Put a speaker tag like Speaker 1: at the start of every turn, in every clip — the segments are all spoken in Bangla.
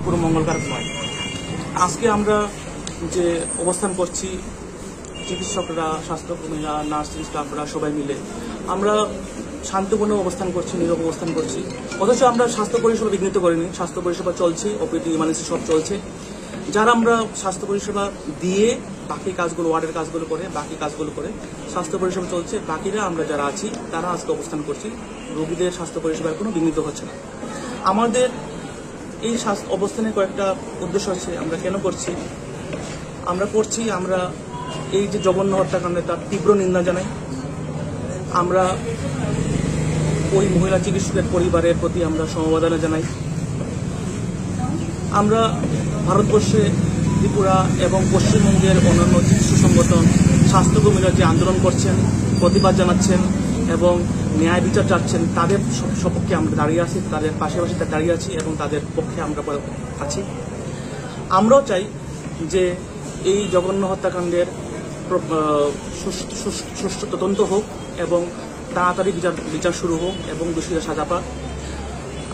Speaker 1: পুরো মঙ্গলকারক নয়। আজকে আমরা যে অবস্থান করছি, চিকিৎসকরা, স্বাস্থ্যকর্মীরা, নার্সিং স্টাফরা সবাই মিলে আমরা শান্তিপূর্ণ অবস্থান করছি, নীরব অবস্থান করছি। অথচ আমরা স্বাস্থ্য পরিষেবা বিঘ্নিত করিনি। স্বাস্থ্য পরিষেবা চলছে, ওপিডি ইমার্জেন্সি সব চলছে। যারা আমরা স্বাস্থ্য পরিষেবা দিয়ে বাকি কাজগুলো, ওয়ার্ডের কাজগুলো করে, বাকি কাজগুলো করে স্বাস্থ্য পরিষেবা চলছে। বাকিরা আমরা যারা আছি তারা আজকে অবস্থান করছি। রোগীদের স্বাস্থ্য পরিষেবার কোনো বিঘ্নিত হচ্ছে না। আমাদের এই অবস্থানের কয়েকটা উদ্দেশ্য আছে। আমরা কেন করছি? আমরা এই যে জঘন্য হত্যাকাণ্ডে তার তীব্র নিন্দা জানাই। আমরা ওই মহিলা চিকিৎসকের পরিবারের প্রতি আমরা সমবেদনা জানাই। আমরা ভারতবর্ষে ত্রিপুরা এবং পশ্চিমবঙ্গের অন্যান্য চিকিৎসা সংগঠন, স্বাস্থ্যকর্মীরা যে আন্দোলন করছেন, প্রতিবাদ জানাচ্ছেন এবং ন্যায় বিচার চাচ্ছেন, তাদের সপক্ষে আমরা দাঁড়িয়ে আছি, তাদের পাশাপাশি দাঁড়িয়ে আছি এবং তাদের পক্ষে আমরা আছি। আমরাও চাই যে এই জঘন্য হত্যাকাণ্ডের সুষ্ঠু তদন্ত হোক এবং তাড়াতাড়ি বিচার শুরু হোক এবং দোষীরা সাজা পাক।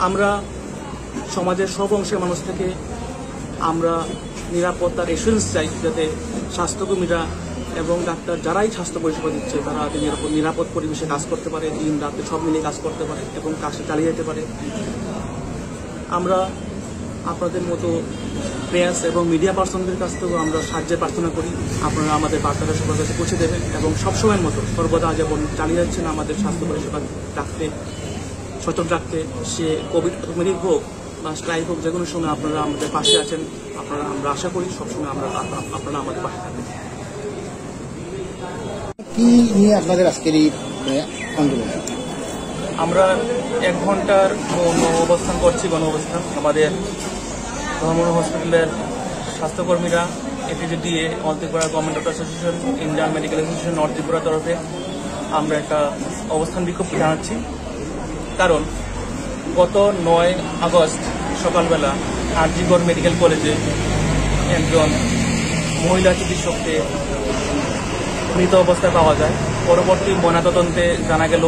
Speaker 1: আমরা সমাজের সব অংশের মানুষ থেকে আমরা নিরাপত্তার এসুরেন্স চাই, যাতে স্বাস্থ্যকর্মীরা এবং ডাক্তার যারাই স্বাস্থ্য পরিষেবা দিচ্ছে তারা নিরাপদ পরিবেশে কাজ করতে পারে, দিন রাতে সব মিলিয়ে কাজ করতে পারে এবং কাজটা চালিয়ে যেতে পারে। আমরা আপনাদের মতো প্রেস এবং মিডিয়া পার্সনদের কাছ থেকেও আমরা সাহায্যের প্রার্থনা করি। আপনারা আমাদের বার্তাটা সবার কাছে পৌঁছে দেবেন এবং সবসময়ের মতো সর্বদা যেমন চালিয়ে যাচ্ছেন আমাদের স্বাস্থ্য পরিষেবা রাখতে, সচল রাখতে, সে কোভিড মেডিক হোক বা স্ট্রাইক হোক, যে কোনো সময় আপনারা আমাদের পাশে আছেন। আমরা আশা করি সবসময় আপনারা আমাদের পাশে থাকবেন।
Speaker 2: কি নিয়ে আপনাদের আজকের এই আন্দোলন?
Speaker 1: আমরা 1 ঘন্টার অবস্থান করছি, গণ অবস্থান। আমাদের ধর্মনগর হসপিটালের স্বাস্থ্যকর্মীরা, APGDA, all Tripura government doctor association, Indian medical association north ত্রিপুরার তরফে আমরা একটা অবস্থান বিক্ষোভ জানাচ্ছি। কারণ গত 9 আগস্ট সকালবেলা আরজিগড় মেডিকেল কলেজে একজন মহিলা চিকিৎসককে মৃত অবস্থায় পাওয়া যায়। পরবর্তী ময়নাতদন্তে জানা গেল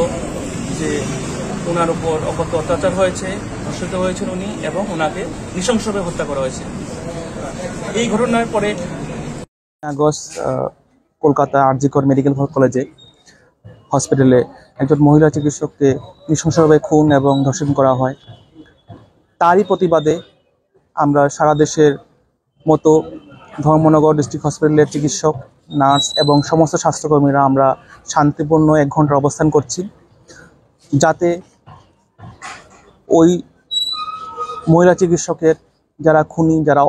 Speaker 1: যে ওনার উপর অকথ্য অত্যাচার হয়েছে, ধর্ষিত হয়েছেন উনি এবং ওনাকে নৃশংসভাবে হত্যা করা হয়েছে। এই ঘটনার পরে আগস্ট কলকাতা আরজিগড় মেডিকেল কলেজে হসপিটালে একজন মহিলা চিকিৎসককে নৃশংসভাবে খুন এবং ধর্ষণ করা হয়। তারই প্রতিবাদে আমরা সারা দেশের মতো ধর্মনগর ডিস্ট্রিক্ট হসপিটালের চিকিৎসক, নার্স এবং সমস্ত স্বাস্থ্যকর্মীরা আমরা শান্তিপূর্ণ 1 ঘন্টার অবস্থান করছি, যাতে ওই মহিলা চিকিৎসকের যারা খুনি, যারা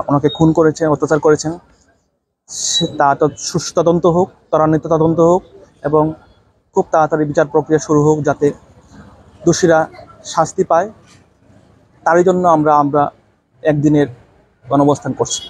Speaker 1: ওনাকে খুন করেছেন, অত্যাচার করেছেন, তা সুষ্ঠু তদন্ত হোক, ত্বরান্বিত তদন্ত হোক এবং খুব তাড়াতাড়ি বিচার প্রক্রিয়া শুরু হোক, যাতে দোষীরা শাস্তি পায়। তারই জন্য আমরা 1 দিনের গণঅবস্থান করছি।